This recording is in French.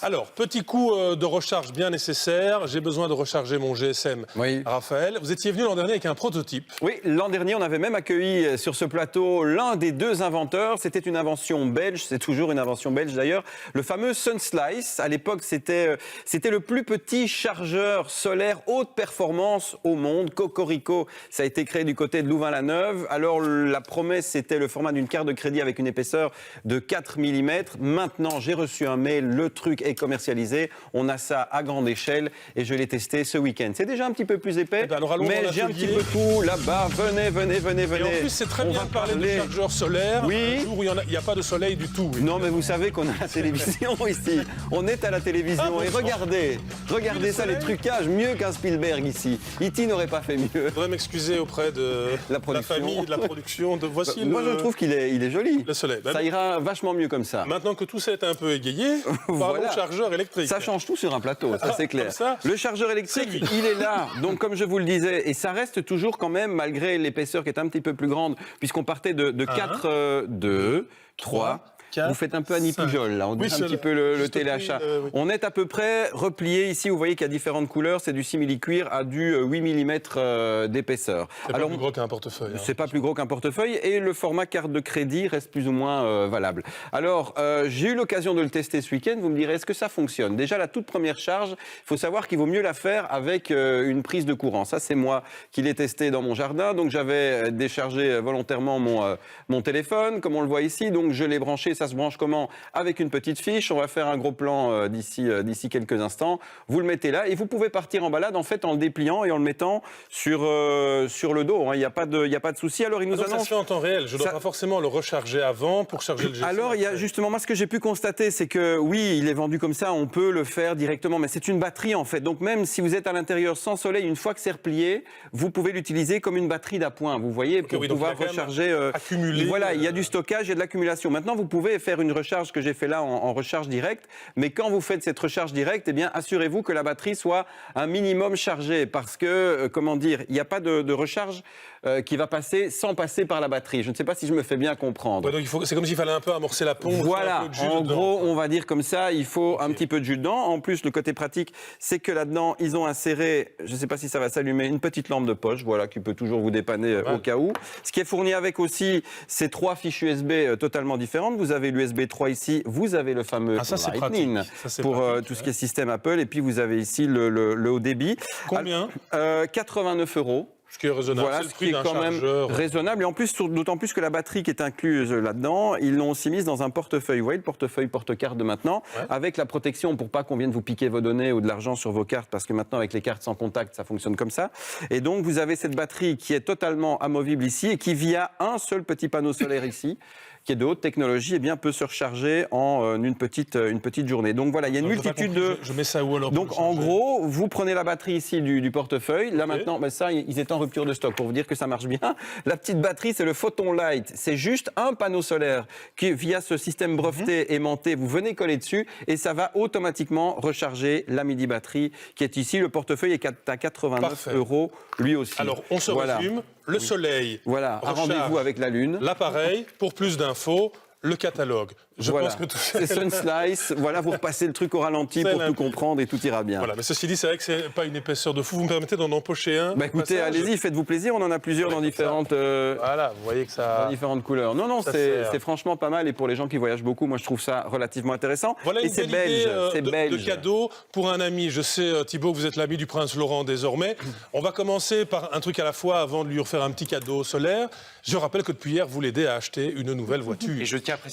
Alors, petit coup de recharge bien nécessaire. J'ai besoin de recharger mon GSM. Oui. Raphaël, vous étiez venu l'an dernier avec un prototype. Oui, l'an dernier, on avait même accueilli sur ce plateau l'un des deux inventeurs. C'était une invention belge, c'est toujours une invention belge d'ailleurs, le fameux Sunslice. À l'époque, c'était le plus petit chargeur solaire haute performance au monde. Cocorico, ça a été créé du côté de Louvain-la-Neuve. Alors, la promesse, c'était le format d'une carte de crédit avec une épaisseur de 4 mm. Maintenant, j'ai reçu un mail, le truc est commercialisé. On a ça à grande échelle et je l'ai testé ce week-end. C'est déjà un petit peu plus épais, mais j'ai un petit peu tout là-bas. Venez. Et en plus, c'est très bien de parler de chargeur solaire. Oui. Un jour où il n'y a pas de soleil du tout. Non, mais vous savez qu'on a la télévision ici. On est à la télévision. Et regardez ça, les trucages, mieux qu'un Spielberg ici. E.T. n'aurait pas fait mieux. Je voudrais m'excuser auprès de la famille, de la production. Voici Moi, je trouve qu'il est joli. Le soleil. Ça ira vachement mieux comme ça. Maintenant que tout ça est un peu égayé, parlons chargeur électrique. Ça change tout sur un plateau, ça c'est clair. Ça, le chargeur électrique, il est là. Donc, comme je vous le disais, et ça reste toujours quand même, malgré l'épaisseur qui est un petit peu plus grande, puisqu'on partait de 4, 2, 3... Vous faites un peu Annie Pujol, là, on dit un petit peu le téléachat. Oui. On est à peu près replié ici, vous voyez qu'il y a différentes couleurs, c'est du simili-cuir à du 8 mm d'épaisseur. C'est pas plus gros qu'un portefeuille. C'est pas plus gros qu'un portefeuille et le format carte de crédit reste plus ou moins valable. Alors, j'ai eu l'occasion de le tester ce week-end, vous me direz, est-ce que ça fonctionne? Déjà, la toute première charge, il faut savoir qu'il vaut mieux la faire avec une prise de courant. Ça, c'est moi qui l'ai testé dans mon jardin, donc j'avais déchargé volontairement mon téléphone, comme on le voit ici, donc je l'ai branché. Ça se branche comment? Avec une petite fiche. On va faire un gros plan d'ici quelques instants. Vous le mettez là et vous pouvez partir en balade en fait en le dépliant et en le mettant sur le dos. Il n'y a pas de souci. Alors il nous annonce. Ça se fait en temps réel. Je ne dois pas forcément le recharger avant pour charger le GSM. Alors il y a justement moi ce que j'ai pu constater, c'est que oui, il est vendu comme ça, on peut le faire directement, mais c'est une batterie en fait. Donc même si vous êtes à l'intérieur sans soleil, une fois que c'est replié, vous pouvez l'utiliser comme une batterie d'appoint. Vous voyez, pour pouvoir recharger. Accumuler. Voilà, il y a du stockage, il y a de l'accumulation. Maintenant, vous pouvez faire une recharge que j'ai fait là en recharge directe, mais quand vous faites cette recharge directe, eh bien assurez-vous que la batterie soit un minimum chargée, parce que comment dire, il n'y a pas de recharge qui va passer sans passer par la batterie. Je ne sais pas si je me fais bien comprendre. Ouais, donc c'est comme s'il fallait un peu amorcer la pompe. Voilà, en gros, on va dire comme ça, il faut un petit peu de jus dedans. En plus, le côté pratique, c'est que là-dedans, ils ont inséré, je ne sais pas si ça va s'allumer, une petite lampe de poche, voilà, qui peut toujours vous dépanner au cas où. Ce qui est fourni avec aussi, c'est 3 fiches USB totalement différentes. Vous avez l'USB 3 ici, vous avez le fameux Lightning pour tout ce qui est système Apple, et puis vous avez ici le haut débit. Combien? 89 €. Ce qui est raisonnable, voilà, c'est ce qui est quand même raisonnable. Et en plus, d'autant plus que la batterie qui est incluse là-dedans, ils l'ont aussi mise dans un portefeuille. Vous voyez, le portefeuille porte-carte de maintenant, avec la protection pour pas qu'on vienne vous piquer vos données ou de l'argent sur vos cartes, parce que maintenant, avec les cartes sans contact, ça fonctionne comme ça. Et donc, vous avez cette batterie qui est totalement amovible ici et qui, via un seul petit panneau solaire ici, qui est de haute technologie, eh bien, peut se recharger en une petite journée. Donc voilà, il y a une multitude de... Je mets ça où alors? Donc en gros, vous prenez la batterie ici du portefeuille. Là maintenant, ça, ils étaient en rupture de stock pour vous dire que ça marche bien. La petite batterie, c'est le Photon Light. C'est juste un panneau solaire qui, via ce système breveté aimanté, vous venez coller dessus et ça va automatiquement recharger la midi batterie qui est ici. Le portefeuille est à 89 € lui aussi. Alors on se résume. Le soleil. Voilà, un rendez-vous avec la Lune. L'appareil, pour plus d'infos, le catalogue. Je pense que tout ça... C'est Sunslice, voilà, vous repassez le truc au ralenti pour tout comprendre et tout ira bien. Voilà, mais ceci dit, c'est vrai que c'est pas une épaisseur de fou. Vous me permettez d'en empocher un? Écoutez, allez-y, faites-vous plaisir, on en a plusieurs dans différentes... Voilà, vous voyez que ça... Dans différentes couleurs. Non, c'est franchement pas mal et pour les gens qui voyagent beaucoup, moi je trouve ça relativement intéressant. Voilà et une c'est belle idée belge. de cadeau pour un ami. Je sais, Thibaut, que vous êtes l'ami du prince Laurent désormais. On va commencer par un truc à la fois avant de lui refaire un petit cadeau solaire. Je rappelle que depuis hier, vous l'aidez à acheter une nouvelle voiture. Et je tiens à préciser